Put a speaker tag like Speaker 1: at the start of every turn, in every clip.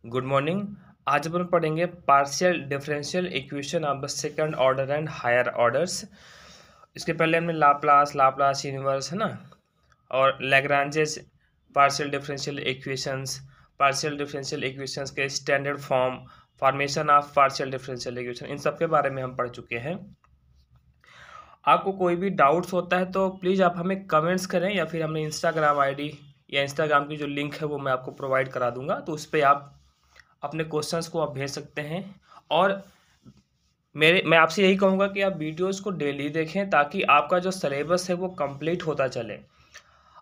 Speaker 1: Good morning. आज अपन पढ़ेंगे partial differential equation of the second order and higher orders. इसके पहले हमने लाप्लास लाप्लास इनवर्स है ना, और Lagrange's partial differential equations, partial differential equations के standard form, formation of partial differential equation, इन सब के बारे में हम पढ़ चुके हैं। आपको कोई भी डाउट्स होता है तो प्लीज़ आप हमें कमेंट्स करें, या फिर हमें इंस्टाग्राम आईडी या इंस्टाग्राम की जो लिंक है वो मैं आपको प्रोवाइड करा दूंगा, तो उस पर आप अपने क्वेश्चंस को आप भेज सकते हैं। और मैं आपसे यही कहूँगा कि आप वीडियोस को डेली देखें ताकि आपका जो सिलेबस है वो कंप्लीट होता चले।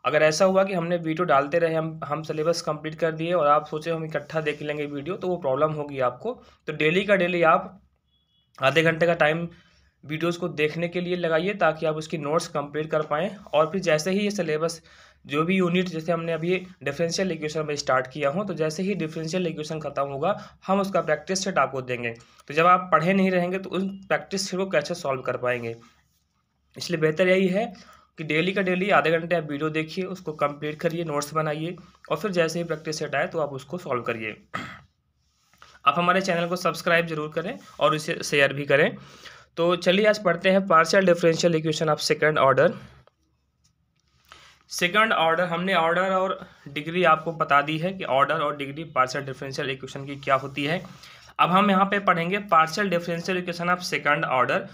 Speaker 1: अगर ऐसा हुआ कि हमने वीडियो डालते रहे, हम सिलेबस कंप्लीट कर दिए और आप सोचे हम इकट्ठा देख लेंगे वीडियो, तो वो प्रॉब्लम होगी आपको। तो डेली का डेली आप आधे घंटे का टाइम वीडियोस को देखने के लिए लगाइए ताकि आप उसकी नोट्स कंप्लीट कर पाएँ। और फिर जैसे ही ये सिलेबस जो भी यूनिट, जैसे हमने अभी डिफरेंशियल इक्वेशन में स्टार्ट किया हूँ, तो जैसे ही डिफरेंशियल इक्वेशन खत्म होगा हम उसका प्रैक्टिस सेट आपको देंगे। तो जब आप पढ़े नहीं रहेंगे तो उन प्रैक्टिस सेट को कैसे सॉल्व कर पाएंगे। इसलिए बेहतर यही है कि डेली का डेली आधे घंटे आप वीडियो देखिए, उसको कंप्लीट करिए, नोट्स बनाइए, और फिर जैसे ही प्रैक्टिस सेट आए तो आप उसको सॉल्व करिए। आप हमारे चैनल को सब्सक्राइब जरूर करें और इसे शेयर भी करें। तो चलिए आज पढ़ते हैं partial differential equation of second order. Second order, हमने ऑर्डर और डिग्री आपको बता दी है कि ऑर्डर और डिग्री पार्शियल डिफरेंशियल इक्वेशन की क्या होती है। अब हम यहाँ पे पढ़ेंगे partial differential equation of second order.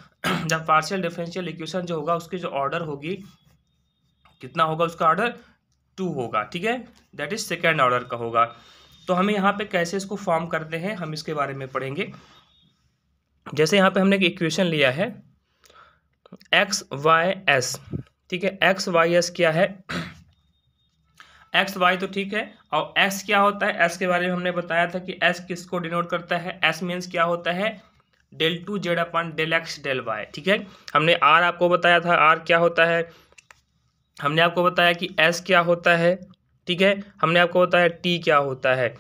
Speaker 1: जब पार्शियल डिफरेंशियल इक्वेशन जो होगा उसकी जो ऑर्डर होगी, कितना होगा उसका ऑर्डर, 2 होगा, ठीक है, दैट इज सेकंड ऑर्डर का होगा। तो हमें यहाँ पे कैसे इसको फॉर्म करते हैं हम इसके बारे में पढ़ेंगे। जैसे यहाँ पे हमने एक इक्वेशन लिया है एक्स वाई एस, ठीक है। एक्स वाई एस क्या है, एक्स वाई तो ठीक है, और एक्स क्या होता है, एक्स के बारे में हमने बताया था कि एक्स किसको डिनोट करता है, एस मीन्स क्या होता है, डेल टू जेड अपन डेल एक्स डेल वाई, ठीक है। हमने आर आपको बताया था, आर क्या होता है, हमने आपको बताया कि एस क्या होता है, ठीक है। हमने आपको बताया टी क्या होता है,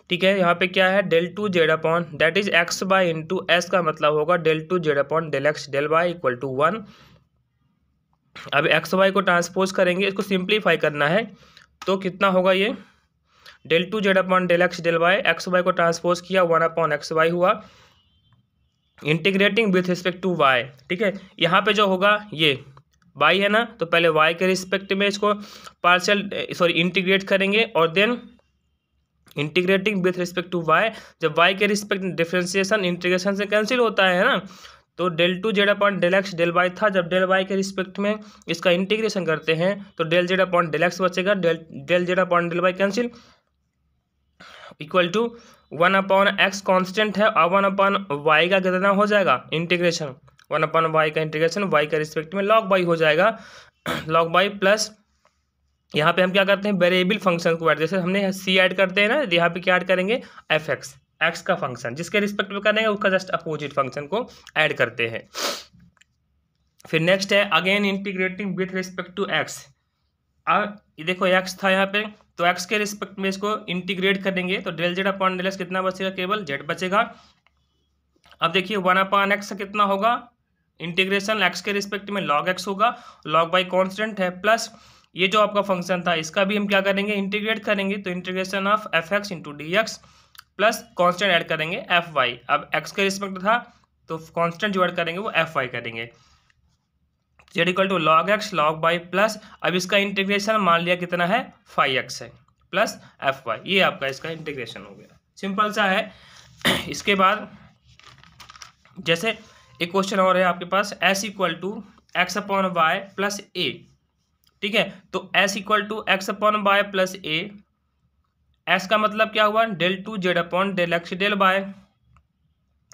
Speaker 1: ठीक है। यहाँ पे क्या है, del two Z upon that is X Y into S का मतलब होगा del two Z upon del x del Y equal to 1। अब एक्स वाई को ट्रांसपोज करेंगे, इसको सिंप्लीफाई करना है, तो कितना होगा ये, del two Z upon del x del Y, X Y को ट्रांसपोज किया 1 अपॉन एक्स वाई हुआ, integrating with respect to Y, ठीक है। यहाँ पे जो होगा ये वाई है ना, तो पहले वाई के रिस्पेक्ट में इसको इंटीग्रेट करेंगे और then integrating with respect to Y. जब वाई के रिस्पेक्ट डिफरेंशिएशन इंटीग्रेशन से कैंसिल होता है ना, तो del two Z upon del x del Y था, जब डेल वाई के रिस्पेक्ट में इसका इंटीग्रेशन करते हैं तो del Z upon del x बचेगा, del Z upon del y cancel, equal to 1 upon x constant है और 1 अपॉन वाई का कितना हो जाएगा इंटीग्रेशन, 1 अपॉन वाई का इंटीग्रेशन वाई के रिस्पेक्ट में लॉग वाई हो जाएगा, लॉग वाई प्लस यहाँ पे हम क्या करते हैं, वेरिएबल फंक्शन को ऐड, जैसे हमने सी ऐड करते हैं ना, यहाँ पे क्या ऐड करेंगे, एफ एक्स, एक्स का फंक्शन जिसके रिस्पेक्ट में करेंगे उसका जस्ट अपोजिट फंक्शन को ऐड करते हैं। फिर नेक्स्ट है again integrating with respect to X. अब ये देखो एक्स था यहाँ पे, तो एक्स के रिस्पेक्ट में इसको इंटीग्रेट करेंगे तो del Z upon del X कितना बचेगा, केवल जेड बचेगा। अब देखिए 1 अपॉन एक्स कितना होगा, इंटीग्रेशन एक्स के रिस्पेक्ट में लॉग एक्स होगा, लॉग बाई कॉन्स्टेंट है, प्लस ये जो आपका फंक्शन था इसका भी हम क्या करेंगे, इंटीग्रेट करेंगे, तो integration of F X into D X plus constant add करेंगे एफ वाई। अब एक्स के रिस्पेक्ट था तो कॉन्स्टेंट जो ऐड करेंगे वो एफ वाई करेंगे, Z equal to log X log Y plus, अब इसका इंटीग्रेशन मान लिया कितना है, 5x है, प्लस एफ वाई, ये आपका इसका इंटीग्रेशन हो गया, सिंपल सा है। इसके बाद जैसे एक क्वेश्चन और है आपके पास, s equal to x upon y plus a, ठीक है। तो S equal to x upon y plus a, s का मतलब क्या हुआ, del two Z upon del x del Y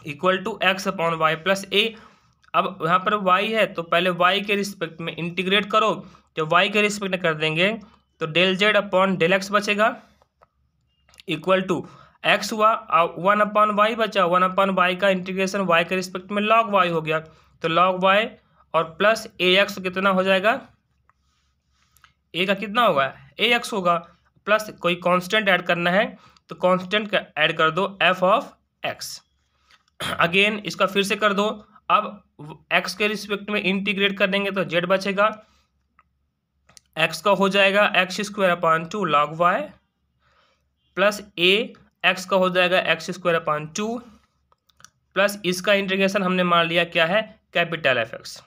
Speaker 1: equal to x upon y plus a. अब यहाँ पर y है तो पहले y के रिस्पेक्ट में इंटीग्रेट करो, जब y के रिस्पेक्ट में कर देंगे तो del Z upon del x बचेगा इक्वल टू x हुआ, 1 अपॉन वाई बचा, 1 अपॉन वाई का इंटीग्रेशन y के रिस्पेक्ट में log y हो गया, तो log y और प्लस ax कितना हो जाएगा, a का कितना होगा, ax होगा, प्लस कोई कांस्टेंट ऐड करना है तो कांस्टेंट का ऐड कर दो f ऑफ x, अगेन इसका फिर से कर दो। अब x के रिस्पेक्ट में इंटीग्रेट कर देंगे तो z बचेगा, x का हो जाएगा X square upon 2 log Y plus a X का हो जाएगा एक्स स्क्वायर अपॉन 2 प्लस इसका इंटीग्रेशन हमने मान लिया क्या है, कैपिटल एफ एक्स,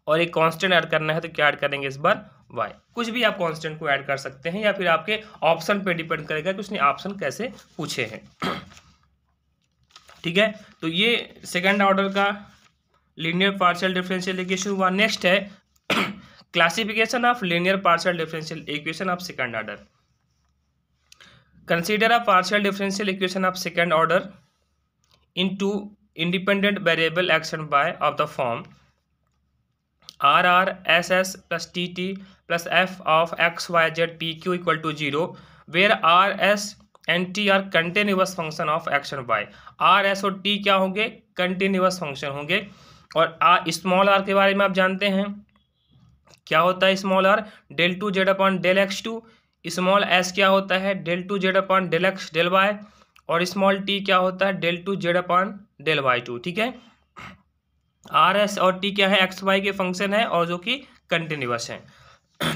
Speaker 1: और एक कांस्टेंट ऐड करना है तो क्या ऐड करेंगे इस बार, y। कुछ भी आप कांस्टेंट को ऐड कर सकते हैं या फिर आपके ऑप्शन पे डिपेंड करेगा कि उसने ऑप्शन कैसे पूछे हैं। ठीक है, तो ये सेकंड ऑर्डर का लीनियर पार्शियल डिफरेंशियल इक्वेशन हुआ। नेक्स्ट है classification of linear partial differential equation of second order. Consider a partial differential equation of second order in two independent variable X and by of the form R R S S plus T T plus F of X Y Z P Q equal to 0 where R S and T are continuous function of X and Y. R S और T क्या होंगे, continuous function होंगे। और small are के बारे में आप जानते हैं क्या होता है, small R del two Z upon del x two, small S क्या होता है del two Z upon del x del Y, और स्मॉल टी क्या होता है del two Z upon del Y two. ठीक है, आर एस और टी क्या है, एक्स वाई के फंक्शन है और जो कि कंटिन्यूअस है।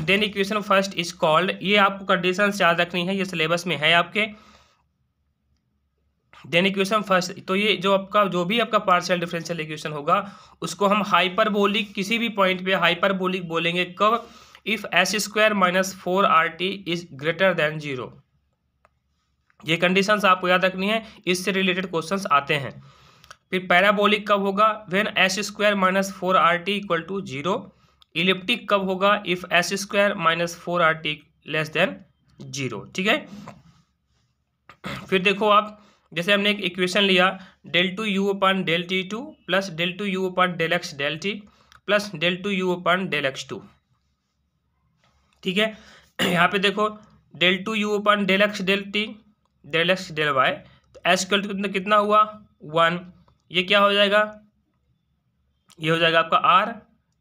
Speaker 1: Then equation first is called, ये आपको कंडीशन याद रखनी है, ये सिलेबस में है आपके। देन इक्वेशन फर्स्ट, तो ये जो आपका जो भी आपका पार्शियल डिफरेंशियल इक्वेशन होगा उसको हम हाइपरबोलिक, किसी भी पॉइंट पे हाइपरबोलिक बोलेंगे कब, if S square minus 4RT is greater than 0। ये कंडीशंस आपको याद रखनी है, इससे रिलेटेड क्वेश्चंस आते हैं। फिर पैराबोलिक कब होगा, when S square minus 4RT equal to 0। Elliptic कब होगा, if S square minus 4RT less than 0। ठीक है, फिर देखो आप, जैसे हमने एक इक्वेशन लिया del two U upon del T two plus del two U upon del x del T plus del two U upon del x two. ठीक है, यहाँ पे देखो del two U upon del x del T del x del Y, तो S equal to कितना हुआ 1, ये क्या हो जाएगा, ये हो जाएगा आपका आर।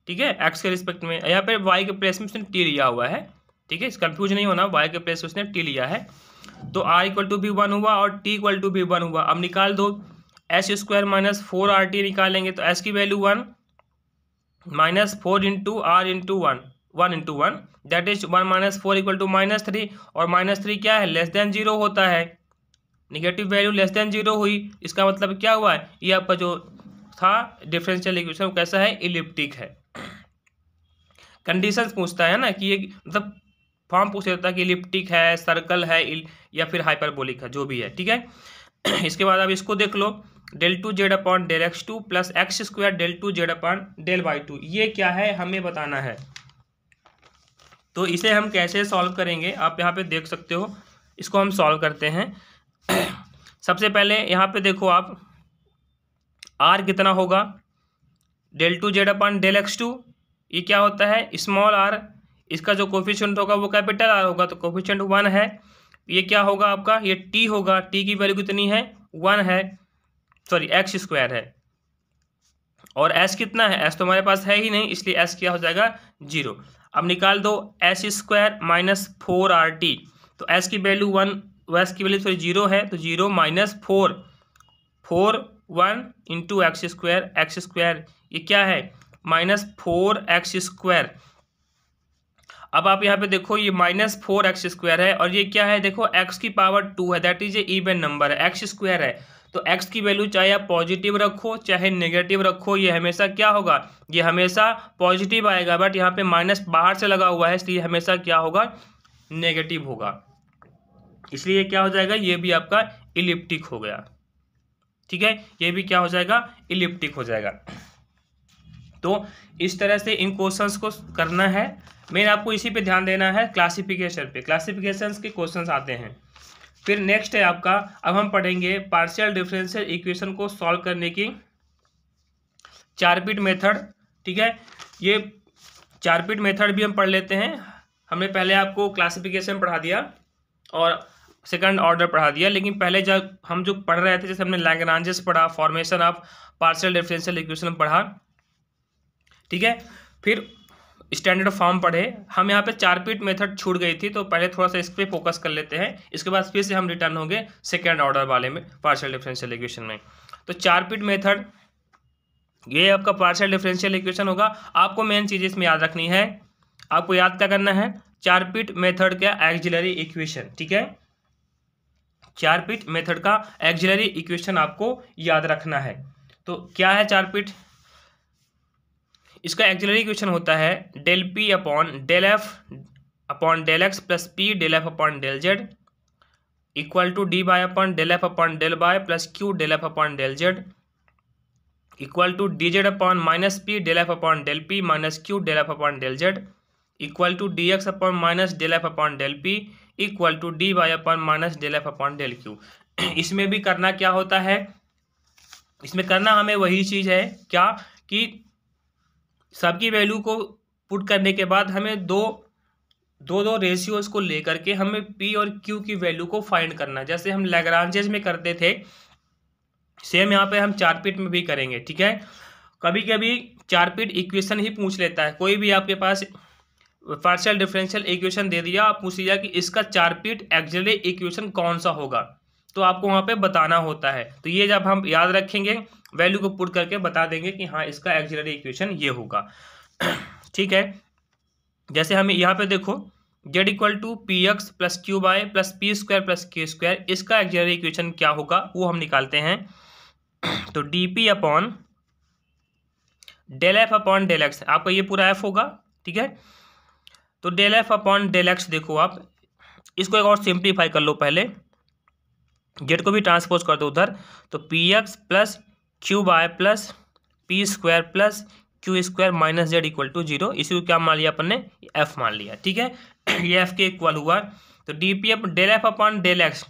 Speaker 1: ठीक है, एक्स के रिस्पेक्ट में, यहाँ पे वाई के प्लेस में उसने टी लिया हुआ है। ठीक है, कंफ्यूज नहीं होना, वाई के प्लेस में उसने टी लिया है, तो आर इक्वल टू भी 1 हुआ और टी इक्वल टू भी 1 हुआ। अब निकाल दो, एस स्क्वायर माइनस 4RT निकालेंगे तो एस की वैल्यू 1 माइनस 4 into R into 1 into 1 that is 1 माइनस 4 इक्वल टू -3, और -3 क्या है, लेस देन 0 होता है। निगेटिव वैल्यू लेस देन 0 हुई, इसका मतलब क्या हुआ है, ये आपका जो था डिफरेंशियल इक्वेशन कैसा है, इलिप्टिक है। कंडीशंस पूछता है ना कि ये मतलब फॉर्म पूछ लेता है कि इलिप्टिक है, सर्कल है या फिर हाइपरबोलिक है, जो भी है। ठीक है, इसके बाद अब इसको देख लो, del two Z upon del x two plus x square del two Z upon del Y two, ये क्या है हमें बताना है। तो इसे हम कैसे सॉल्व करेंगे आप यहाँ पे देख सकते हो, इसको हम सॉल्व करते हैं। सबसे पहले यहाँ पे देखो आप, आर कितना होगा, del two Z upon del x two, ये क्या होता है स्मॉल आर, इसका जो कोफिशिएंट होगा वो कैपिटल आर होगा, तो कोफिशिएंट 1 है। ये क्या होगा आपका, ये टी होगा, टी की वैल्यू कितनी है 1 है, सॉरी एक्स स्क्वायर है, और एस कितना है, एस तो हमारे पास है ही नहीं, इसलिए एस क्या हो जाएगा 0। अब निकाल दो एस स्क्वायर माइनस 4RT, तो एस की वैल्यू 1, एस की वैल्यू सॉरी 0 है, तो 0 माइनस 4 1 इंटू एक्स स्क्वायर ये क्या है -4x स्क्वायर। अब आप यहाँ पे देखो ये -4x स्क्वायर है, और ये क्या है देखो x की पावर 2 है, that is a even number है, x स्क्वायर है, तो x की वैल्यू चाहे आप पॉजिटिव रखो चाहे नेगेटिव रखो, ये हमेशा क्या होगा, ये हमेशा पॉजिटिव आएगा, बट यहाँ पे माइनस बाहर से लगा हुआ है, इसलिए हमेशा क्या होगा, नेगेटिव होगा, इसलिए क्या हो जाएगा, ये भी आपका इलिप्टिक हो गया। ठीक है, ये भी क्या हो जाएगा, इलिप्टिक हो जाएगा। तो इस तरह से इन क्वेश्चंस को करना है, मेन आपको इसी पे ध्यान देना है, क्लासिफिकेशन पे, क्लासिफिकेशंस के क्वेश्चंस आते हैं। फिर नेक्स्ट है आपका, अब हम पढ़ेंगे पार्शियल डिफरेंशियल इक्वेशन को सॉल्व करने की 4-बिट मेथड। ठीक है, ये 4-बिट मेथड भी हम पढ़ लेते हैं। हमने पहले आपको क्लासिफिकेशन पढ़ा दिया और सेकंड ऑर्डर पढ़ा दिया, लेकिन पहले जब हम जो पढ़ रहे थे, जैसे हमने लैग्रांजेस पढ़ा, formation of partial differential equation पढ़ा। ठीक है, फिर स्टैंडर्ड फॉर्म पढ़े। हम यहाँ पे 4-बिट मेथड छूट गई थी, तो पहले थोड़ा सा इस पर फोकस कर लेते हैं, इसके बाद फिर से हम रिटर्न होंगे सेकेंड ऑर्डर वाले में पार्शियल डिफरेंशियल इक्वेशन में। तो 4-बिट मेथड ये आपका पार्शियल डिफरेंशियल इक्वेशन होगा। आपको मेन चीज़ इसमें याद रखनी है, आपको याद क्या करना है, 4-बिट मेथड का एक्सिलरी इक्वेशन। ठीक है, चारपीट मेथड का एक्सिलरी इक्वेशन आपको याद रखना है। तो क्या है चारपीट? इसका एक्सिलरी इक्वेशन होता है del P upon del F upon del X plus P del F upon del Z equal to D by upon del F upon del Y plus Q del F upon del Z equal to D Z upon minus P del F upon del P minus Q del F upon del Z equal to D X upon minus del F upon del P equal to D Y upon minus del F upon del Q. इसमें भी करना क्या होता है? इसमें करना हमें वही चीज़ है क्या कि सबकी वैल्यू को पुट करने के बाद हमें दो रेशियोज को लेकर के हमें पी और क्यू की वैल्यू को फाइंड करना है। जैसे हम लैग्रांजेस में करते थे, सेम यहाँ पे हम चारपीट में भी करेंगे। ठीक है, कभी कभी चारपीट इक्वेशन ही पूछ लेता है। कोई भी आपके पास पार्शियल डिफरेंशियल इक्वेशन दे दिया, आप पूछ लिया कि इसका चारपीट एक्सिलरी इक्वेशन कौन सा होगा, तो आपको वहाँ पे बताना होता है। तो ये जब हम याद रखेंगे, वैल्यू को पुट करके बता देंगे कि हाँ इसका एक्सिलरी इक्वेशन ये होगा। ठीक है, जैसे हमें यहाँ पे देखो Z equal to P X plus Q Y plus P square plus K square, इसका एक्सिलरी इक्वेशन क्या होगा वो हम निकालते हैं। तो D P upon del F upon del X, आपका ये पूरा एफ होगा। ठीक है, तो del F upon del X देखो, आप इसको एक और सिंप्लीफाई कर लो। पहले जेड को भी ट्रांसपोज कर दो उधर, तो P X plus Q Y plus P square plus Q square minus Z equal to 0। इसी को क्या मान लिया अपन ने? एफ मान लिया। ठीक है, ये एफ के इक्वल हुआ। तो D P F del F upon del X,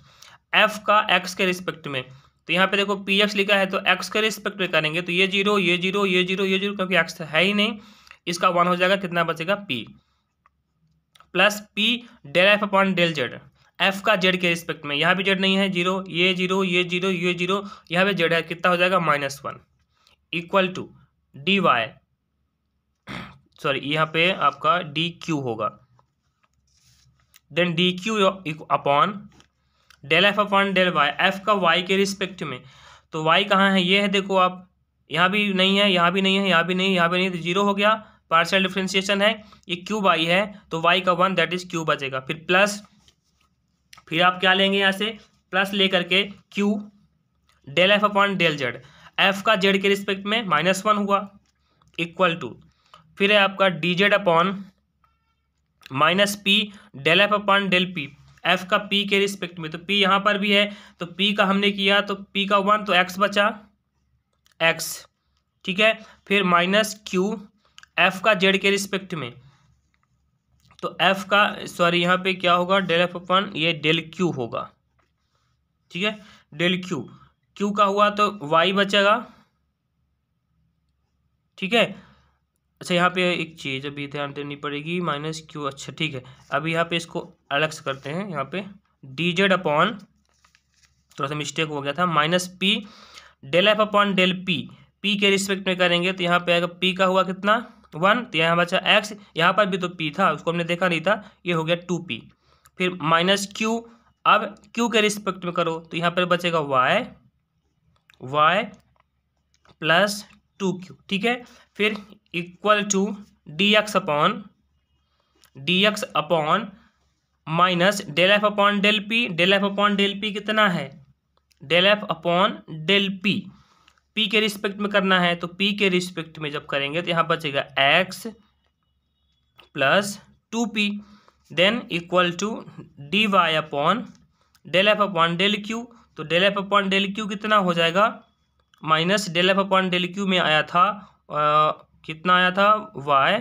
Speaker 1: F का एक्स के रिस्पेक्ट में, तो यहाँ पे देखो पी एक्स लिखा है तो एक्स के रिस्पेक्ट में करेंगे तो ये 0 ये 0 ये 0 ये 0, क्योंकि एक्स है ही नहीं, इसका 1 हो जाएगा। कितना बचेगा? P plus P del F upon del Z, F का जेड के रिस्पेक्ट में, यहाँ भी जेड नहीं है, 0 ये 0 ये 0 ये 0, यहाँ पे जेड है, कितना हो जाएगा? -1 equal to D Y, sorry यहाँ पे आपका डी क्यू होगा, then D Q upon del F upon del Y, F का वाई के रिस्पेक्ट में, तो वाई कहाँ है? ये है, देखो आप, यहाँ भी नहीं है, यहाँ भी नहीं है, यहाँ भी नहीं, यहाँ भी नहीं, तो 0 हो गया। पार्शियल डिफरेंशिएशन है, ये क्यू वाई है, तो वाई का 1 दैट इज क्यू बचेगा। फिर प्लस, फिर आप क्या लेंगे यहाँ से? प्लस ले करके Q del F upon del Z, F का जेड के रिस्पेक्ट में -1 हुआ इक्वल टू, फिर है आपका D Z upon minus P del F upon del P, F का पी के रिस्पेक्ट में, तो पी यहाँ पर भी है, तो पी का हमने किया तो पी का 1, तो एक्स बचा एक्स। ठीक है, फिर माइनस क्यू एफ का जेड के रिस्पेक्ट में, तो एफ का, सॉरी यहाँ पे क्या होगा? डेल एफ अपॉन ये डेल क्यू होगा। ठीक है, डेल क्यू, क्यू का हुआ तो वाई बचेगा। ठीक है, अच्छा यहाँ पे एक चीज़ अभी ध्यान देनी पड़ेगी, माइनस क्यू, अच्छा ठीक है, अभी यहाँ पे इसको अलग से करते हैं। यहाँ पे डी जेड अपॉन, थोड़ा सा मिस्टेक हो गया था, minus P del F upon del P, P के रिस्पेक्ट में करेंगे तो यहाँ पे आएगा पी का हुआ कितना? 1, तो यहाँ बचा एक्स, यहाँ पर भी तो पी था, उसको हमने देखा नहीं था, ये हो गया 2p। फिर माइनस क्यू, अब क्यू के रिस्पेक्ट में करो तो यहाँ पर बचेगा वाई प्लस 2q। ठीक है, फिर equal to D X upon minus del F upon del P, del F upon del P कितना है? Del F upon del P, P के रिस्पेक्ट में करना है, तो पी के रिस्पेक्ट में जब करेंगे तो यहाँ बचेगा x plus 2p, then equal to D Y upon del F upon del q, तो del F upon del q कितना हो जाएगा? Minus del F upon del q में आया था कितना आया था? y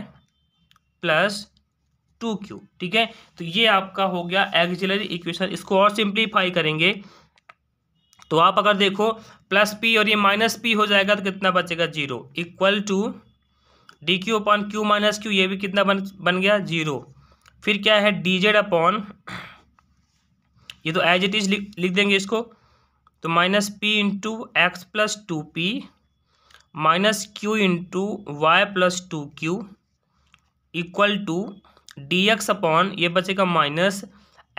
Speaker 1: plus 2q। ठीक है, तो ये आपका हो गया एक्सिलरी इक्वेशन। इसको और सिंप्लीफाई करेंगे तो आप अगर देखो प्लस p और ये माइनस p हो जाएगा तो कितना बचेगा? 0 equal to D Q upon Q minus Q, ये भी कितना बन गया? 0। फिर क्या है? डी जेड अपॉन, ये तो एज इट इज लिख देंगे इसको, तो minus P into X plus 2p minus Q into Y plus 2q equal to D X upon, ये बचेगा minus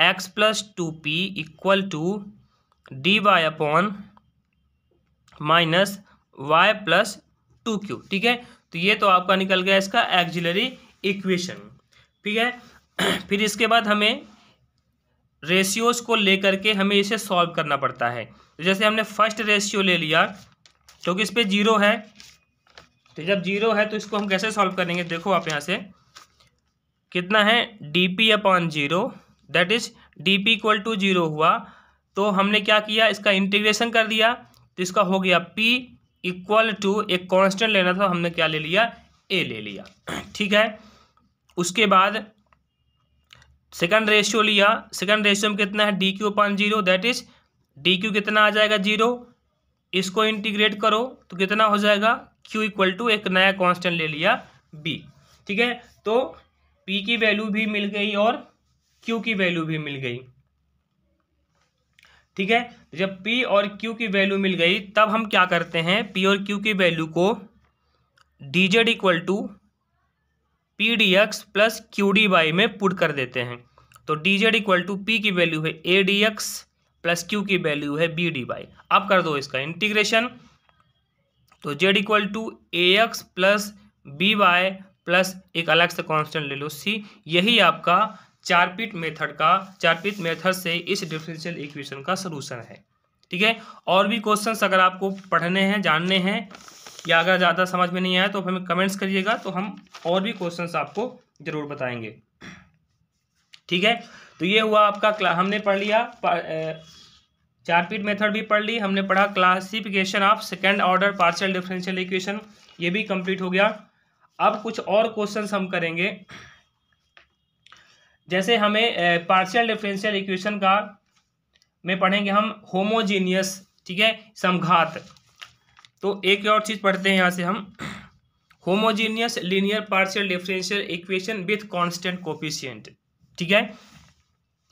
Speaker 1: X plus 2p equal to D Y upon minus Y plus 2q। ठीक है, तो ये तो आपका निकल गया इसका एक्सिलरी इक्वेशन। ठीक है, फिर इसके बाद हमें रेशियोज को लेकर के हमें इसे सॉल्व करना पड़ता है। तो जैसे हमने फर्स्ट रेशियो ले लिया, क्योंकि इस पे 0 है, तो जब 0 है तो इसको हम कैसे सॉल्व करेंगे, देखो आप यहाँ से कितना है, dp/0, दैट इज dp = 0 हुआ, तो हमने क्या किया, इसका इंटीग्रेशन कर दिया, तो इसका हो गया p = एक कांस्टेंट लेना था, हमने क्या ले लिया, a ले लिया। ठीक है, उसके बाद सेकंड रेशियो लिया, सेकंड रेशियो में कितना है, dq/0, दैट इज dq कितना आ जाएगा, 0, इसको इंटीग्रेट करो तो कितना हो जाएगा, q = एक नया कांस्टेंट ले लिया b। ठीक है, तो p की वैल्यू भी मिल गई और q की वैल्यू भी मिल गई। ठीक है, जब p और q की वैल्यू मिल गई तब हम क्या करते हैं, p और q की वैल्यू को dz = pdx + qdy में पुट कर देते हैं। तो dz = p की वैल्यू है adx + q की वैल्यू है bdy। अब कर दो इसका इंटीग्रेशन, तो z = ax + by प्लस एक अलग से कांस्टेंट ले लो c। यही आपका चारपीट मेथड से इस डिफरेंशियल इक्वेशन का सलूशन है। ठीक है, और भी क्वेश्चंस अगर आपको पढ़ने हैं, जानने हैं, या अगर ज़्यादा समझ में नहीं आया तो हमें कमेंट्स करिएगा, तो हम और भी क्वेश्चंस आपको ज़रूर बताएंगे। ठीक है, तो ये हुआ आपका हमने पढ़ लिया चारपीट मेथड भी पढ़ ली, हमने पढ़ा classification of second order partial differential equation, ये भी कंप्लीट हो गया। अब कुछ और क्वेश्चंस हम करेंगे, जैसे हमें पार्शियल डिफरेंशियल इक्वेशन का में पढ़ेंगे हम होमोजीनियस, ठीक है, समघात। तो एक और चीज़ पढ़ते हैं यहाँ से हम, homogeneous linear partial differential equation with constant coefficient. ठीक है,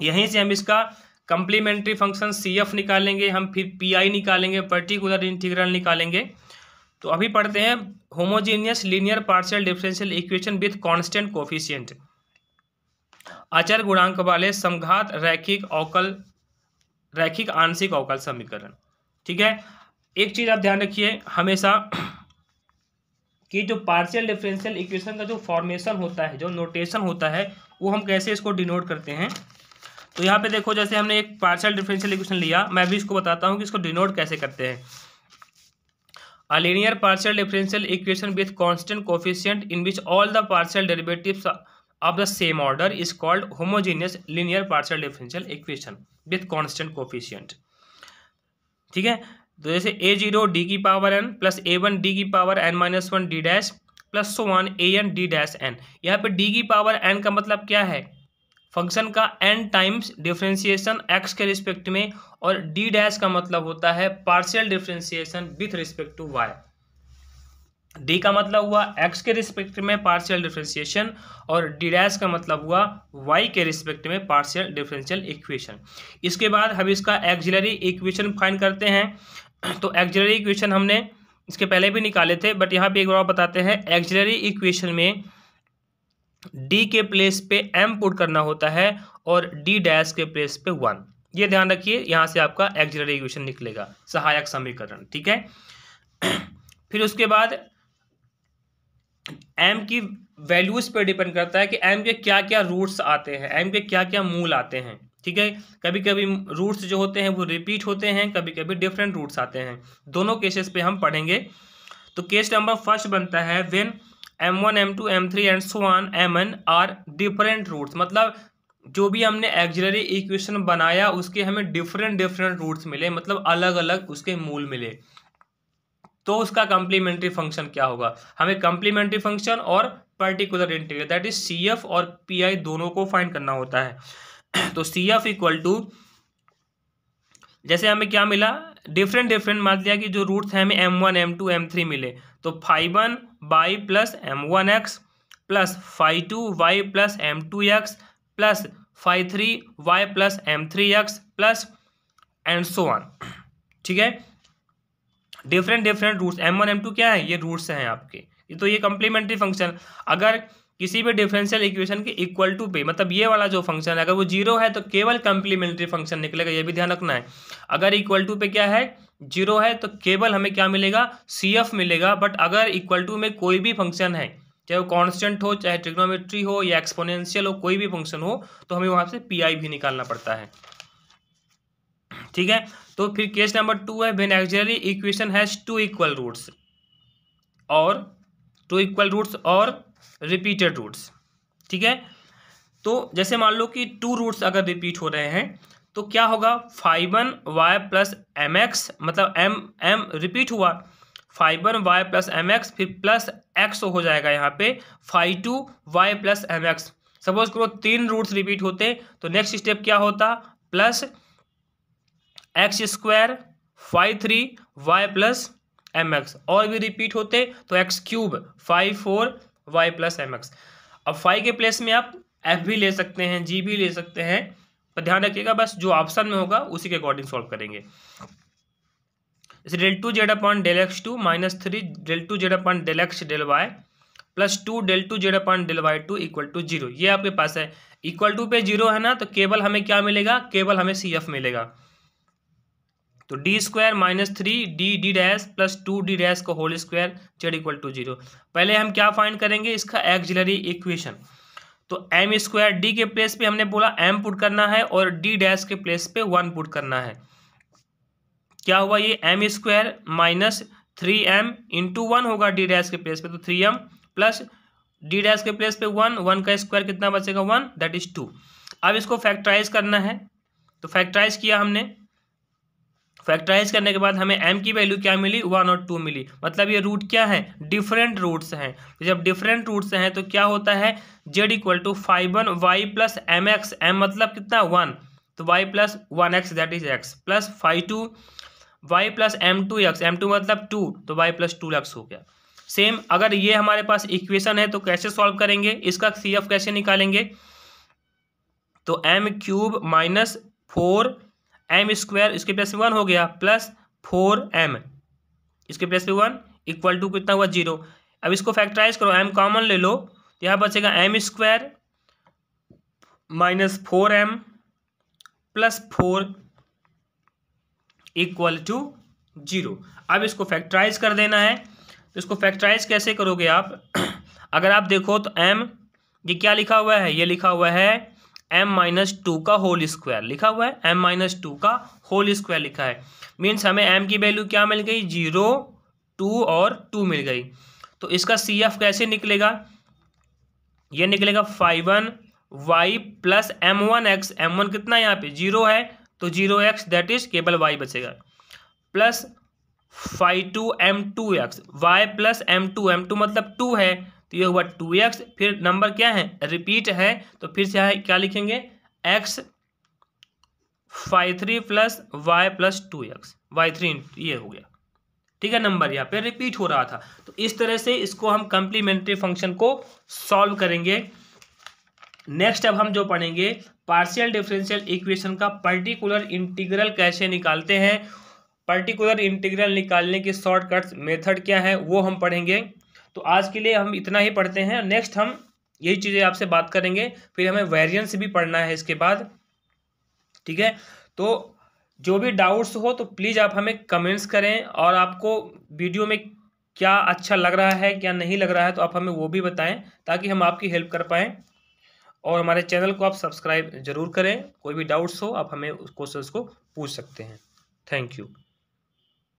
Speaker 1: यहीं से हम इसका कंप्लीमेंट्री फंक्शन CF निकालेंगे, हम फिर PI निकालेंगे, पर्टिकुलर इंटीग्रल निकालेंगे। तो अभी पढ़ते हैं homogeneous linear partial differential equation with constant coefficient, अचर गुणांक वाले समघात रैखिक आंशिक अवकल समीकरण। ठीक है, एक चीज़ आप ध्यान रखिए हमेशा कि जो पार्शियल डिफरेंशियल इक्वेशन का जो फॉर्मेशन होता है, जो नोटेशन होता है, वो हम कैसे इसको डिनोट करते हैं। तो यहाँ पे देखो, जैसे हमने एक पार्शियल डिफरेंशियल इक्वेशन लिया, मैं भी इसको बताता हूँ कि इसको डिनोट कैसे करते हैं। A linear partial differential equation with constant coefficient in which all the partial derivatives of the same order is called homogeneous linear partial differential equation with constant coefficient। ठीक है, तो जैसे a0 d⁻n plus a1 d⁻n-1 d dash plus so on an d dash n। यहाँ पे d⁻n का मतलब क्या है, फंक्शन का n टाइम्स डिफरेंशिएशन x के रिस्पेक्ट में, और d डैश का मतलब होता है partial differentiation with respect to y। d का मतलब हुआ x के रिस्पेक्ट में पार्शियल डिफरेंशिएशन, और d डैश का मतलब हुआ y के रिस्पेक्ट में पार्शियल डिफरेंशियल इक्वेशन। इसके बाद हम इसका एक्सिलरी इक्वेशन फाइंड करते हैं। तो एक्सिलरी इक्वेशन हमने इसके पहले भी निकाले थे, बट यहाँ पे एक बार बताते हैं। एक्सिलरी इक्वेशन में d के प्लेस पे m पुट करना होता है और d डैश के प्लेस पे 1। ये ध्यान रखिए, यहाँ से आपका एक्सिलरी इक्वेशन निकलेगा, सहायक समीकरण। ठीक है, फिर उसके बाद m की वैल्यूज पे डिपेंड करता है कि m के क्या क्या रूट्स आते हैं, m के क्या क्या मूल आते हैं। ठीक है, कभी कभी रूट्स जो होते हैं वो रिपीट होते हैं, कभी कभी डिफरेंट रूट्स आते हैं। दोनों केसेस पे हम पढ़ेंगे। तो केस नंबर फर्स्ट बनता है when m1 m2 m3 and so on mn are different roots, मतलब जो भी हमने एक्सिलरी इक्वेशन बनाया उसके हमें डिफरेंट रूट्स मिले, मतलब अलग अलग उसके मूल मिले, तो उसका कंप्लीमेंट्री फंक्शन क्या होगा। हमें कंप्लीमेंट्री फंक्शन और particular integral that is CF और PI दोनों को फाइंड करना होता है। तो CF = जैसे हमें क्या मिला, डिफरेंट मान लिया कि जो रूट्स हैं हमें m1 m2 m3 मिले, तो phi1y plus m1x plus phi2y plus m2x plus phi3y plus m3x plus and so on. ठीक है, डिफरेंट रूट्स m1 m2 क्या है, ये रूट्स हैं आपके। तो ये कंप्लीमेंट्री फंक्शन अगर किसी भी डिफरेंशियल इक्वेशन के इक्वल टू पे, मतलब ये वाला जो फंक्शन है अगर वो 0 है तो केवल कंप्लीमेंट्री फंक्शन निकलेगा, ये भी ध्यान रखना है। अगर इक्वल टू पे क्या है, 0 है, तो केवल हमें क्या मिलेगा, CF मिलेगा। बट अगर इक्वल टू में कोई भी फंक्शन है चाहे वो कांस्टेंट हो, चाहे ट्रिग्नोमेट्री हो या एक्सपोनेंशियल हो, कोई भी फंक्शन हो तो हमें वहाँ से पी भी निकालना पड़ता है। ठीक है, तो फिर केस नंबर 2 है when auxiliary equation has two equal roots और रिपीटेड रूट्स। ठीक है, तो जैसे मान लो कि 2 रूट्स अगर रिपीट हो रहे हैं तो क्या होगा, 5y प्लस एम एक्स, मतलब एम रिपीट हुआ, 5y प्लस एम एक्स, फिर प्लस एक्स हो जाएगा यहाँ पे 5y plus M x. Suppose करो 3 रूट्स रिपीट होते तो नेक्स्ट स्टेप क्या होता, plus x square 5 3y plus M X, और भी रिपीट होते तो X cube 5 4y plus M X. अब 5 के प्लेस में आप एफ भी ले सकते हैं, जी भी ले सकते हैं, पर ध्यान रखिएगा बस जो ऑप्शन में होगा उसी के अकॉर्डिंग सॉल्व करेंगे। जैसे del 2 Z upon del X 2 minus 3 del 2 Z upon del x del Y plus 2 del 2 Z upon del Y 2 equal to 0। ये आपके पास है, इक्वल टू पे 0 है ना, तो केवल हमें क्या मिलेगा, केवल हमें सी एफ मिलेगा। तो D square minus 3 D dash plus 2 D dash का whole square z equal to 0। पहले हम क्या फाइंड करेंगे, इसका एक्सिलरी इक्वेशन। तो एम स्क्वायर डी के प्लेस पे हमने बोला एम पुट करना है और डी डैश के प्लेस पे 1 पुट करना है। क्या हुआ, ये M square minus 3m into 1 होगा डी डैश के प्लेस पे, तो 3m प्लस डी डैश के प्लेस पे 1 का स्क्वायर कितना बचेगा 1, दैट इज 2। अब इसको फैक्टराइज करना है, तो फैक्टराइज किया हमने, फैक्टराइज करने के बाद हमें m की वैल्यू क्या मिली, 1 और 2 मिली। मतलब ये रूट क्या है, डिफरेंट रूट्स हैं। तो जब डिफरेंट रूट्स हैं तो क्या होता है, z equal to 5y plus M x, m मतलब कितना 1, तो y plus 1x that is x plus 5y plus m2x, m2 मतलब 2, तो y प्लस 2x हो गया। सेम अगर ये हमारे पास इक्वेशन है तो कैसे सॉल्व करेंगे, इसका सी एफ कैसे निकालेंगे, तो m cube minus 4 m square इसके प्लेस में 1 हो गया प्लस 4m इसके प्लेस में 1 इक्वल टू कितना हुआ 0। अब इसको फैक्टराइज करो, m कॉमन ले लो, तो यहाँ बचेगा m square minus 4m plus 4 equal to 0। अब इसको फैक्टराइज कर देना है, तो इसको फैक्टराइज कैसे करोगे आप अगर आप देखो तो m ये क्या लिखा हुआ है, ये लिखा हुआ है m-2 का होल स्क्वायर लिखा हुआ है, m-2 का होल स्क्वायर लिखा है। मीन्स हमें m की वैल्यू क्या मिल गई, 0 2 और 2 मिल गई। तो इसका सी एफ कैसे निकलेगा, ये निकलेगा 5y प्लस m1x, m1 कितना यहाँ पे 0 है तो 0x दैट इज केवल y बचेगा, plus 5m2x, y plus m2 मतलब 2 है तो ये हुआ 2x, फिर नंबर क्या है रिपीट है तो फिर से क्या लिखेंगे x 5 3 plus y plus 2x y3 ये हो गया। ठीक है, नंबर यहाँ पे रिपीट हो रहा था। तो इस तरह से इसको हम कम्प्लीमेंट्री फंक्शन को सॉल्व करेंगे। नेक्स्ट अब हम जो पढ़ेंगे पार्शियल डिफरेंशियल इक्वेशन का पर्टिकुलर इंटीग्रल कैसे निकालते हैं, पर्टिकुलर इंटीग्रल निकालने की शॉर्टकट्स मेथड क्या है वो हम पढ़ेंगे। तो आज के लिए हम इतना ही पढ़ते हैं, नेक्स्ट हम यही चीज़ें आपसे बात करेंगे, फिर हमें वेरिएंस भी पढ़ना है इसके बाद। ठीक है, तो जो भी डाउट्स हो तो प्लीज़ आप हमें कमेंट्स करें, और आपको वीडियो में क्या अच्छा लग रहा है क्या नहीं लग रहा है तो आप हमें वो भी बताएं ताकि हम आपकी हेल्प कर पाएँ। और हमारे चैनल को आप सब्सक्राइब जरूर करें। कोई भी डाउट्स हो आप हमें उस क्वेश्चंस को पूछ सकते हैं। Thank you.